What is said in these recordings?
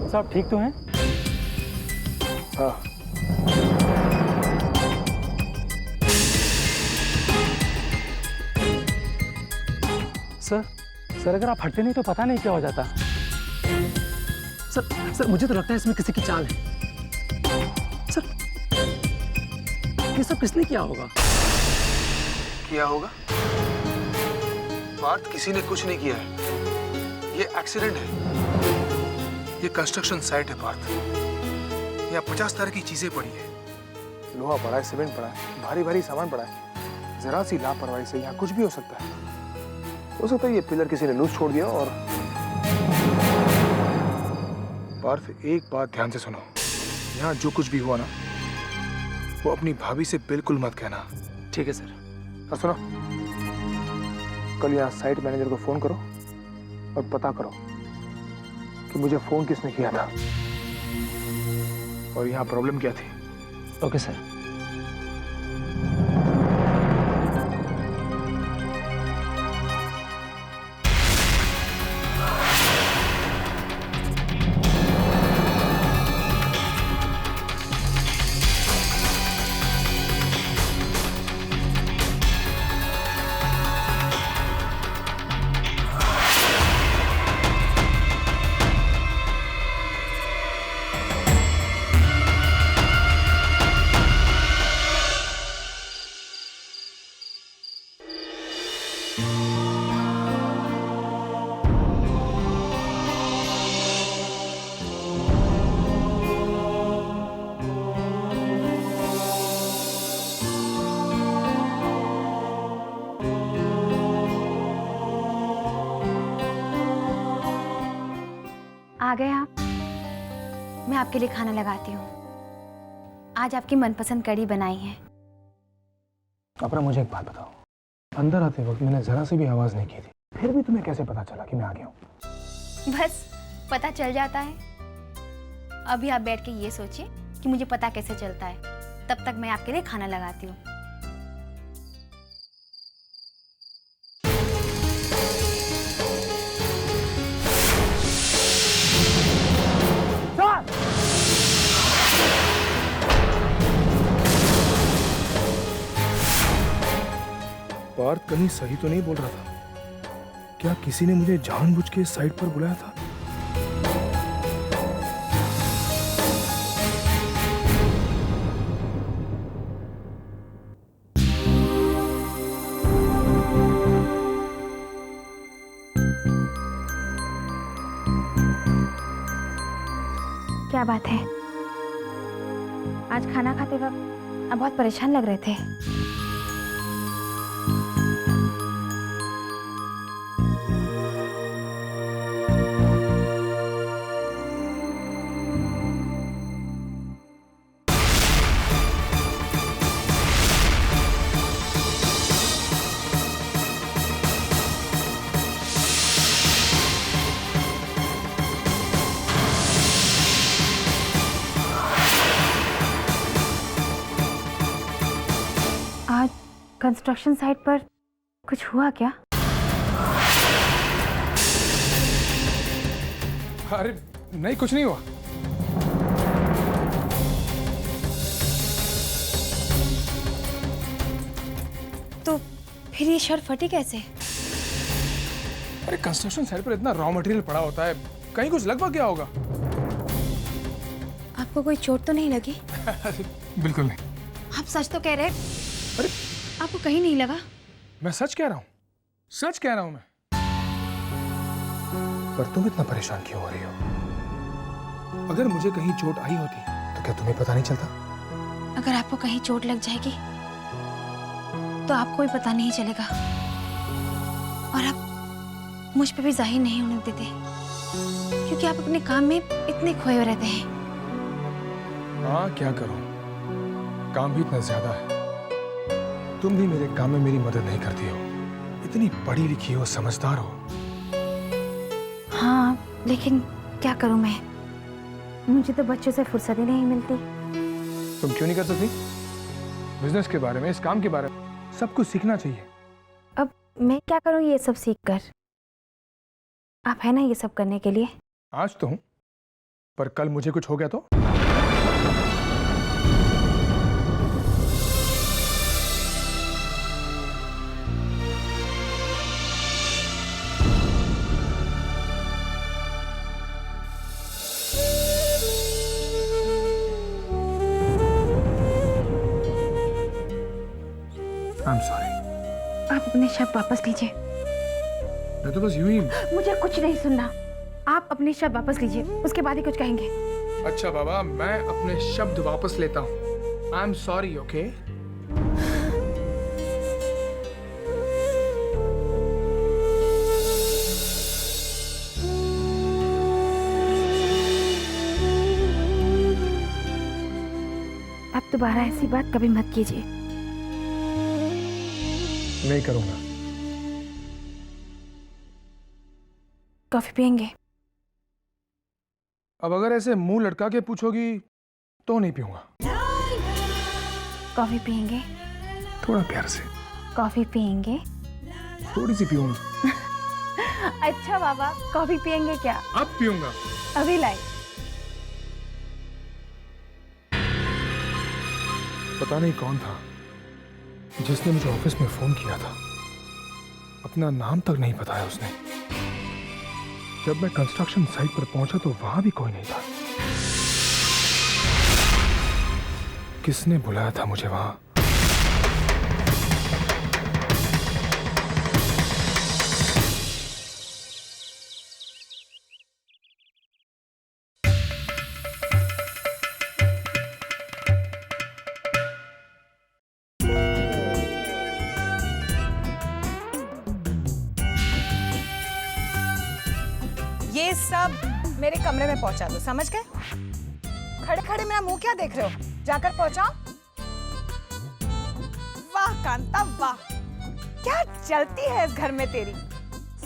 साहब ठीक तो हैं? हाँ। सर अगर आप हटते नहीं तो पता नहीं क्या हो जाता। सर मुझे तो लगता है इसमें किसी की चाल है। सर ये सब किसने किया होगा? किया होगा? पार्थ, किसी ने कुछ नहीं किया है। ये एक्सीडेंट है। ये कंस्ट्रक्शन साइट है पार्थ। यहाँ 50 तरह की चीजें पड़ी है। लोहा पड़ा है, सीमेंट पड़ा है, भारी भारी सामान पड़ा है। जरा सी लापरवाही से यहाँ कुछ भी हो सकता है। हो सकता है ये पिलर किसी ने लूज छोड़ दिया। और पार्थ, एक बात ध्यान से सुनो। यहाँ जो कुछ भी हुआ ना, वो अपनी भाभी से बिल्कुल मत कहना। ठीक है सर। और सुनो, कल यहाँ साइट मैनेजर को फोन करो और पता करो कि मुझे फोन किसने किया था और यहाँ प्रॉब्लम क्या थी। Okay sir. आ गए आप। मैं आपके लिए खाना लगाती हूँ। आज आपकी मनपसंद कढ़ी बनाई है। अपना मुझे एक बात बताओ, अंदर आते वक्त मैंने जरा सी भी आवाज नहीं की थी, फिर भी तुम्हें कैसे पता चला कि मैं आ गया हूँ? बस पता चल जाता है। अभी आप बैठ के ये सोचिए कि मुझे पता कैसे चलता है। तब तक मैं आपके लिए खाना लगाती हूँ। पार्थ कहीं सही तो नहीं बोल रहा था? क्या किसी ने मुझे जानबूझ के साइड पर बुलाया था? क्या बात है? आज खाना खाते वक्त आप बहुत परेशान लग रहे थे। आज कंस्ट्रक्शन साइट पर कुछ हुआ क्या? अरे नहीं, कुछ नहीं हुआ। तो फिर ये शर्ट फटी कैसे? अरे कंस्ट्रक्शन साइट पर इतना रॉ मटेरियल पड़ा होता है, कहीं कुछ लग गया होगा। आपको कोई चोट तो नहीं लगी? बिल्कुल नहीं। आप सच तो कह रहे? अरे आपको कहीं नहीं लगा? मैं सच कह रहा हूँ, सच कह रहा हूँ मैं। पर तुम इतना परेशान क्यों हो रही हो? अगर मुझे कहीं चोट आई होती तो क्या तुम्हें पता नहीं चलता? अगर आपको कहीं चोट लग जाएगी तो आपको भी पता नहीं चलेगा और आप मुझ पे भी जाहिर नहीं होने देते क्योंकि आप अपने काम में इतने खोए हुए रहते हैं। हाँ, क्या करूं, काम भी इतना ज्यादा है। तुम भी मेरे काम में मेरी मदद नहीं करती हो। इतनी पढ़ी लिखी हो, समझदार हो। हाँ, लेकिन क्या करूं मैं? मुझे तो बच्चों से फुर्सत ही नहीं मिलती। तुम क्यों नहीं कर सकती? बिजनेस के बारे में, इस काम के बारे में सब कुछ सीखना चाहिए। अब मैं क्या करूं ये सब सीख कर? आप है ना ये सब करने के लिए? आज तो हूं, पर कल मुझे कुछ हो गया तो? I'm sorry. आप अपने शब्द वापस लीजिए। मैं तो बस यूं ही। मुझे कुछ नहीं सुनना। आप अपने शब्द वापस लीजिए, उसके बाद ही कुछ कहेंगे। अच्छा बाबा, मैं अपने शब्द वापस लेता हूँ। I'm sorry, okay? अब दोबारा ऐसी बात कभी मत कीजिए। नहीं करूँगा। कॉफी पियेंगे? अब अगर ऐसे मुंह लटका के पूछोगी तो नहीं पीऊंगा। कॉफी पियेंगे? थोड़ा प्यार से। कॉफी पियेंगे? थोड़ी सी पीऊंगा। अच्छा बाबा, कॉफी पियेंगे क्या? अब पीऊंगा। अभी लाई। पता नहीं कौन था जिसने मुझे ऑफिस में फोन किया था। अपना नाम तक नहीं बताया उसने। जब मैं कंस्ट्रक्शन साइट पर पहुंचा तो वहां भी कोई नहीं था। किसने बुलाया था मुझे वहां? ये सब मेरे कमरे में पहुंचा दो, समझ गए? खड़े खड़े मेरा मुंह क्या देख रहे हो? जाकर पहुंचाओ। वाह कांता वाह, क्या चलती है इस घर में तेरी।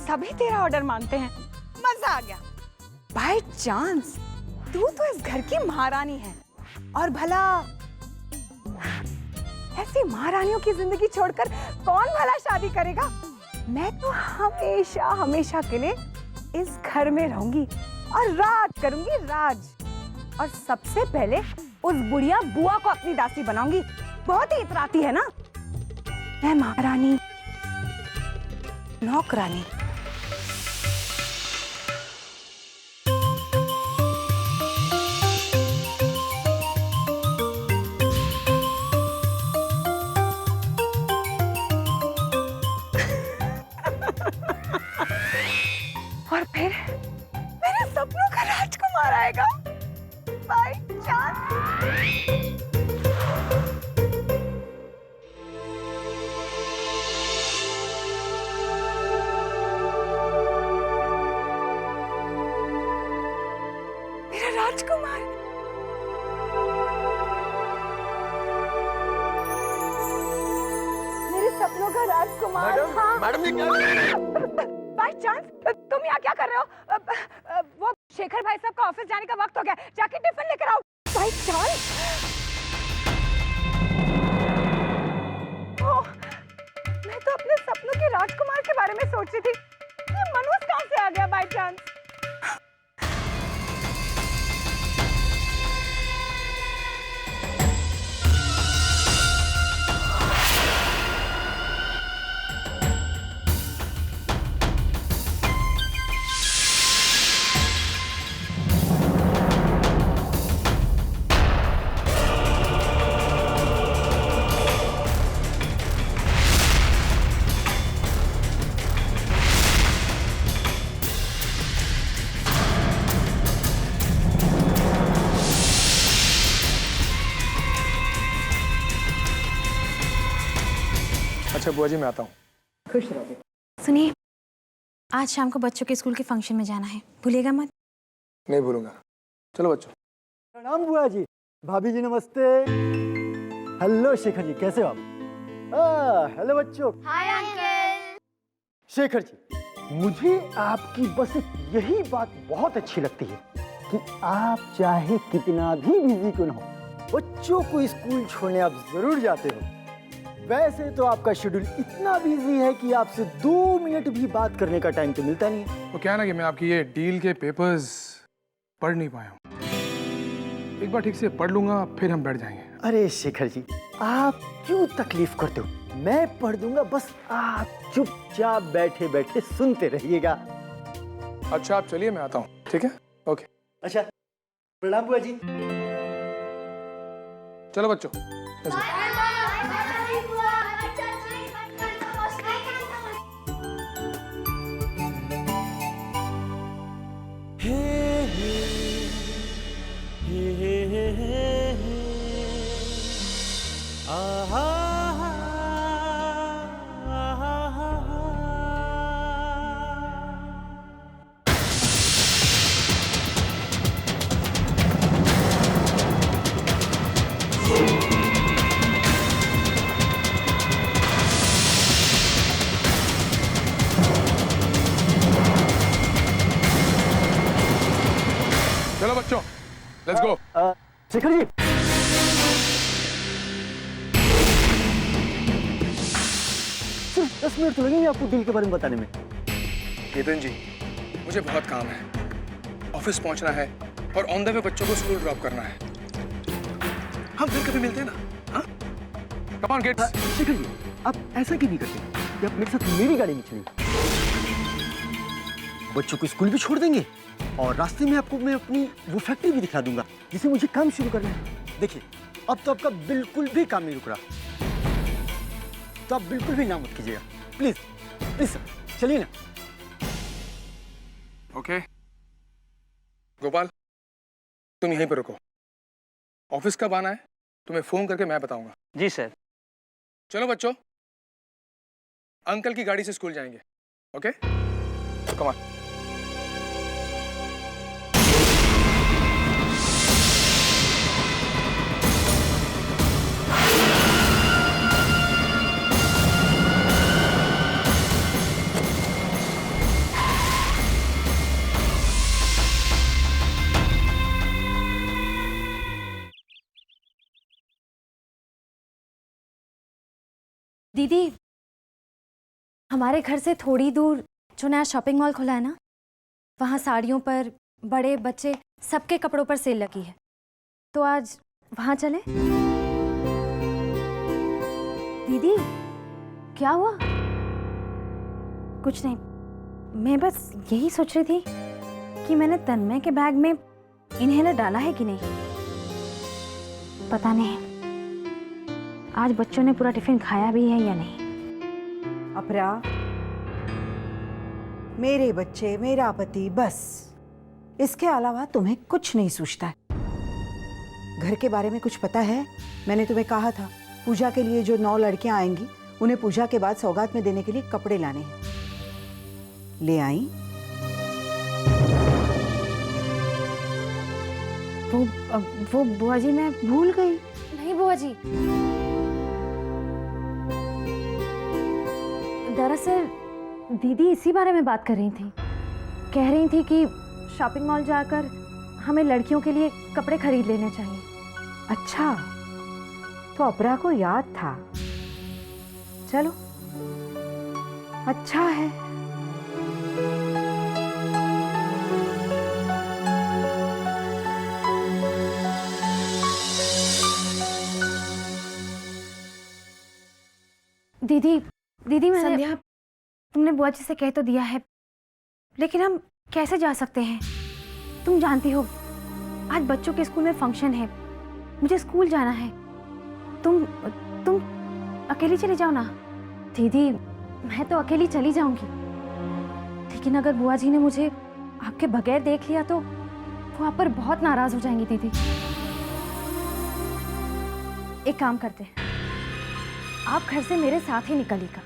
सभी तेरा ऑर्डर मानते हैं, मजा आ गया। बाय चांस तू तो इस घर की महारानी है, और भला ऐसी महारानियों की जिंदगी छोड़कर कौन भला शादी करेगा? मैं तो हमेशा हमेशा के लिए इस घर में रहूंगी और राज करूंगी, राज। और सबसे पहले उस बुढ़िया बुआ को अपनी दासी बनाऊंगी। बहुत ही इतराती है ना। मैं महारानी, नौकरानी। और फिर मेरे सपनों का राजकुमार आएगा। By chance. मेरा राजकुमार। मेरे सपनों का राजकुमार। हाँ। मैडम जी क्या? बाय चांस तुम यहाँ क्या कर रहे हो? वो शेखर भाई साहब का ऑफिस जाने का वक्त हो गया, जाके टिफिन लेकर आओ। बाय चांस मैं तो अपने सपनों के राजकुमार के बारे में सोच रही थी। ये मनोज कहाँ से आ गया बाय चांस? अच्छा बुआ जी, मैं आता हूँ। खुश रहो। सुनिए, आज शाम को बच्चों के स्कूल के फंक्शन में जाना है, भूलिएगा मत। नहीं भूलूंगा। चलो बच्चों। प्रणाम बुआ जी। भाभी जी नमस्ते। हेलो शेखर जी, कैसे हो आप? हेलो बच्चों। Hi uncle. शेखर जी, मुझे आपकी बस यही बात बहुत अच्छी लगती है कि आप चाहे कितना भी बिजी क्यों न हो, बच्चों को स्कूल छोड़ने आप जरूर जाते हो। वैसे तो आपका शेड्यूल इतना बिजी है कि आपसे 2 मिनट भी बात करने का टाइम तो मिलता नहीं है। वो क्या है ना कि मैं आपकी ये डील के पेपर्स पढ़ नहीं पाया हूँ। एक बार ठीक से पढ़ लूंगा, फिर हम बैठ जाएंगे। अरे शेखर जी, आप क्यों तकलीफ करते हो? मैं पढ़ दूंगा, बस आप चुपचाप बैठे बैठे सुनते रहिएगा। अच्छा आप चलिए, मैं आता हूँ। ठीक है, ओके। अच्छा, प्रणाम बुआ जी। चलो बच्चों, let's go। चलो बच्चों, लेट्स गो। शेखर जी, सिर्फ 10 मिनट तो लगेंगे आपको डील के बारे में बताने में। केतन जी, मुझे बहुत काम है, ऑफिस पहुंचना है और ऑन द वे बच्चों को स्कूल ड्रॉप करना है। हम फिर कभी मिलते हैं ना? हाँ? Come on kids. Shekhar ji, आप ऐसा क्यों नहीं करते कि आप मेरे साथ मेरी गाड़ी में चलिए? बच्चों को स्कूल भी छोड़ देंगे और रास्ते में आपको मैं अपनी वो फैक्ट्री भी दिखा दूंगा जिसे मुझे काम शुरू करना है। देखिए, अब तो आपका बिल्कुल भी काम नहीं रुक रहा, तो आप बिल्कुल भी ना मत कीजिएगा, प्लीज प्लीज सर, चलिए ना। ओके गोपाल, तुम यहीं पर रुको। ऑफिस कब आना है तुम्हें फोन करके मैं बताऊंगा। जी सर। चलो बच्चों, अंकल की गाड़ी से स्कूल जाएंगे। Okay, come on. दीदी, हमारे घर से थोड़ी दूर जो नया शॉपिंग मॉल खुला है ना, वहाँ साड़ियों पर, बड़े बच्चे सबके कपड़ों पर सेल लगी है, तो आज वहाँ चलें? दीदी, क्या हुआ? कुछ नहीं, मैं बस यही सोच रही थी कि मैंने तन्मय के बैग में इनहेलर डाला है कि नहीं। पता नहीं आज बच्चों ने पूरा टिफिन खाया भी है या नहीं। अपरा, मेरे बच्चे, मेरा पति, बस इसके अलावा तुम्हें कुछ नहीं सूझता है। घर के बारे में कुछ पता है? मैंने तुम्हें कहा था पूजा के लिए जो 9 लड़कियां आएंगी उन्हें पूजा के बाद सौगात में देने के लिए कपड़े लाने हैं। ले आई? वो बुआ जी, मैं भूल गई? नहीं बुआ जी, दरअसल दीदी इसी बारे में बात कर रही थी। कह रही थी कि शॉपिंग मॉल जाकर हमें लड़कियों के लिए कपड़े खरीद लेने चाहिए। अच्छा, तो अपरा को याद था। चलो, अच्छा है। दीदी मैंने संध्या, तुमने बुआ जी से कह तो दिया है, लेकिन हम कैसे जा सकते हैं? तुम जानती हो आज बच्चों के स्कूल में फंक्शन है, मुझे स्कूल जाना है। तुम अकेली चली जाओ ना। दीदी, मैं तो अकेली चली जाऊंगी, लेकिन अगर बुआ जी ने मुझे आपके बगैर देख लिया तो वो आप पर बहुत नाराज हो जाएंगी। दीदी, एक काम करते हैं, आप घर से मेरे साथ ही निकलिएगा।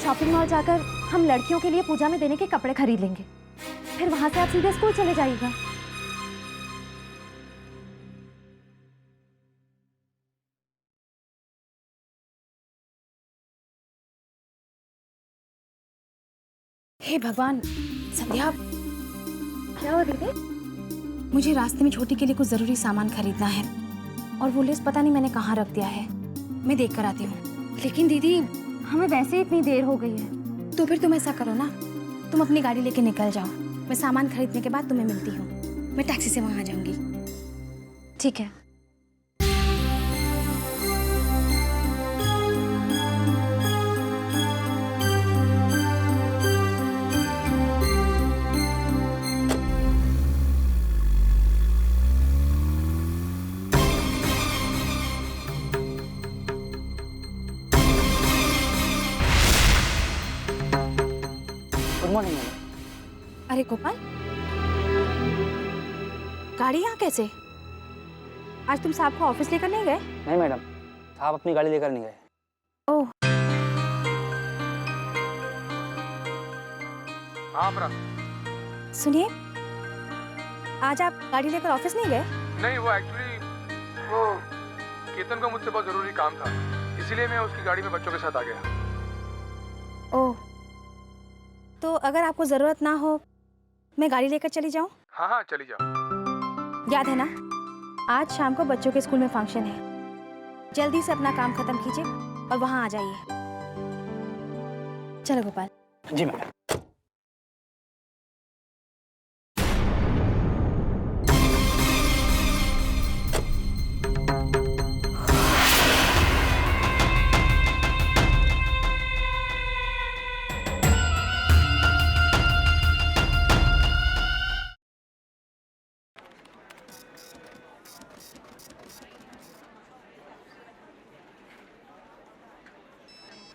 शॉपिंग मॉल जाकर हम लड़कियों के लिए पूजा में देने के कपड़े खरीद लेंगे, फिर वहां से आप सीधे स्कूल चले जाइएगा। हे भगवान, संध्या, क्या हुआ दीदी? मुझे रास्ते में छोटी के लिए कुछ जरूरी सामान खरीदना है और वो लिस्ट पता नहीं मैंने कहाँ रख दिया है। मैं देख कर आती हूँ। लेकिन दीदी, हमें वैसे ही इतनी देर हो गई है, तो फिर तुम ऐसा करो ना, तुम अपनी गाड़ी लेके निकल जाओ। मैं सामान खरीदने के बाद तुम्हें मिलती हूँ। मैं टैक्सी से वहाँ आ जाऊंगी। ठीक है। Good morning madam. अरे गोपाल, गाड़ी यहाँ कैसे? आज तुम साहब को ऑफिस लेकर नहीं गए? नहीं मैडम, साहब अपनी गाड़ी लेकर नहीं गए। ओह, हाँ अपना। सुनिए, आज आप गाड़ी लेकर ऑफिस नहीं गए? नहीं, वो एक्चुअली वो केतन का मुझसे बहुत जरूरी काम था, इसीलिए मैं उसकी गाड़ी में बच्चों के साथ आ गया। ओह, तो अगर आपको जरूरत ना हो, मैं गाड़ी लेकर चली जाऊं? हाँ हाँ, चली जाओ। याद है ना, आज शाम को बच्चों के स्कूल में फंक्शन है। जल्दी से अपना काम खत्म कीजिए और वहां आ जाइए। चलो गोपाल। जी madam.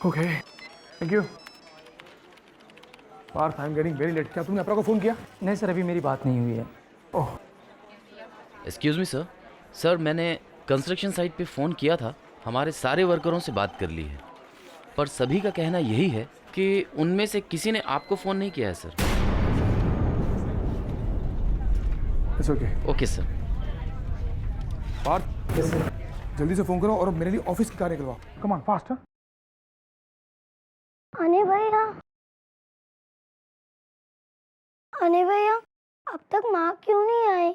Okay, thank you. Parth, I am getting very late. क्या तुमने अपरा को फोन किया? नहीं सर, अभी मेरी बात नहीं हुई है। ओह, एक्सक्यूज़ मी सर। सर, मैंने कंस्ट्रक्शन साइट पे फ़ोन किया था, हमारे सारे वर्करों से बात कर ली है, पर सभी का कहना यही है कि उनमें से किसी ने आपको फ़ोन नहीं किया है sir. It's okay. Okay sir. Parth, जल्दी से फोन करो और मेरे लिए ऑफिस की कार निकलवाओ। Come on, fast. अने भैया, अब तक माँ क्यों नहीं आई?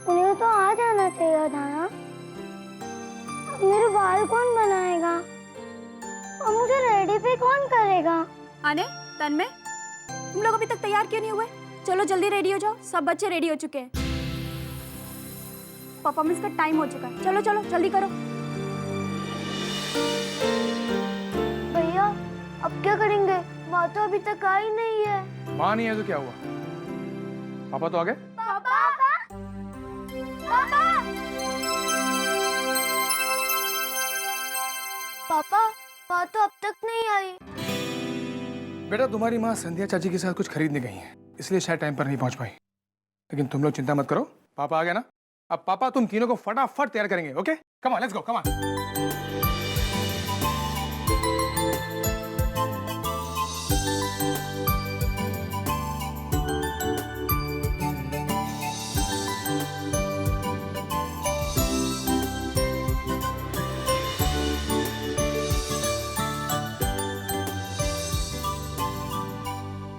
उन्हें तो आ जाना चाहिए था ना। अब मेरे बाल कौन बनाएगा और मुझे रेडी पे कौन करेगा? आने, तन्मय, तुम लोग अभी तक तैयार क्यों नहीं हुए? चलो जल्दी रेडी हो जाओ, सब बच्चे रेडी हो चुके हैं। परफॉर्मेंस का टाइम हो चुका है, चलो चलो जल्दी करो। भैया, अब क्या करेंगे? माँ तो अभी तक आई नहीं है। माँ नहीं है तो क्या हुआ? पापा तो आ गए। पापा, पापा, पापा, माँ तो अब तक नहीं आई। बेटा, तुम्हारी माँ संध्या चाची के साथ कुछ खरीदने गई है, इसलिए शायद टाइम पर नहीं पहुंच पाई। लेकिन तुम लोग चिंता मत करो, पापा आ गया ना। अब पापा तुम तीनों को फटाफट तैयार करेंगे। Okay, come on, let's go, come on.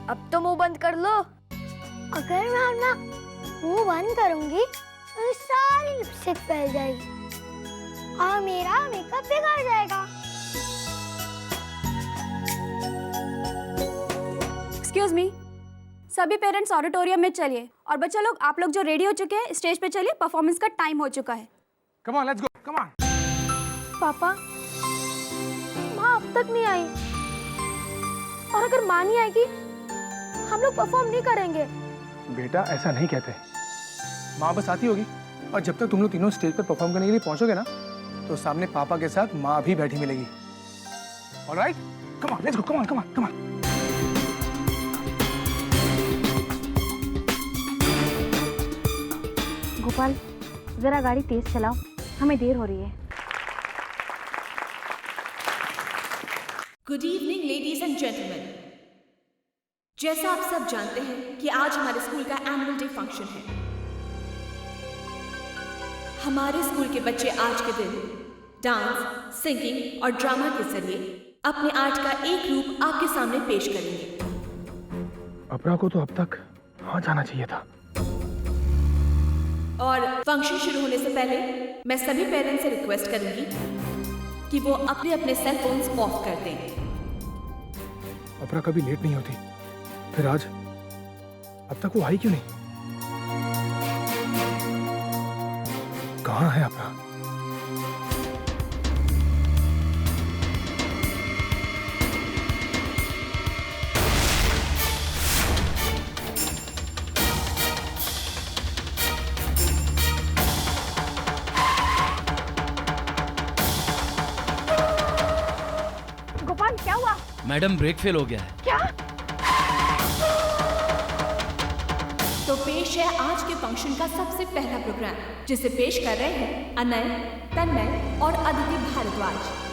अब तो मुंह बंद कर लो। अगर मैं अपना मुंह बंद करूंगी तो सारी लिपस्टिक फैल जाएगी और मेरा मेकअप बिगड़ जाएगा। एक्सक्यूज मी, सभी पेरेंट्स ऑडिटोरियम में चलिए और बच्चे लोग, आप लोग जो रेडी हो चुके हैं स्टेज पे चलिए, परफॉर्मेंस का टाइम हो चुका है। Come on, let's go, come on. पापा, माँ अब तक नहीं आई और अगर माँ नहीं आएगी हम लोग परफॉर्म नहीं करेंगे। बेटा, ऐसा नहीं कहते। माँ बस आती होगी और जब तक तुम लोग तीनों स्टेज पर परफॉर्म करने के लिए पहुंचोगे ना, तो सामने पापा के साथ माँ भी बैठी मिलेगी। Alright, come on, let's go, come on, come on, come on. Gopal, जरा गाड़ी तेज चलाओ, हमें देर हो रही है। Good evening ladies and gentleman. जैसा आप सब जानते हैं कि आज हमारे स्कूल का एनुअल डे फंक्शन है। हमारे स्कूल के बच्चे आज के दिन डांस, सिंगिंग और ड्रामा के जरिए अपने आर्ट का एक रूप आपके सामने पेश करेंगे। अपरा को तो अब तक वहां जाना चाहिए था। और फंक्शन शुरू होने से पहले मैं सभी पेरेंट्स से रिक्वेस्ट करूंगी कि वो अपने अपने सेल फोन्स ऑफ कर दें। अपरा कभी लेट नहीं होती, फिर आज अब तक वो आई क्यों नहीं? कहाँ है अपना? गोपाल क्या हुआ? मैडम ब्रेक फेल हो गया है। क्या? तो पेश है आज के फंक्शन का सबसे पहला प्रोग्राम, जिसे पेश कर रहे हैं अनय, तन्मय और अदिति भारद्वाज।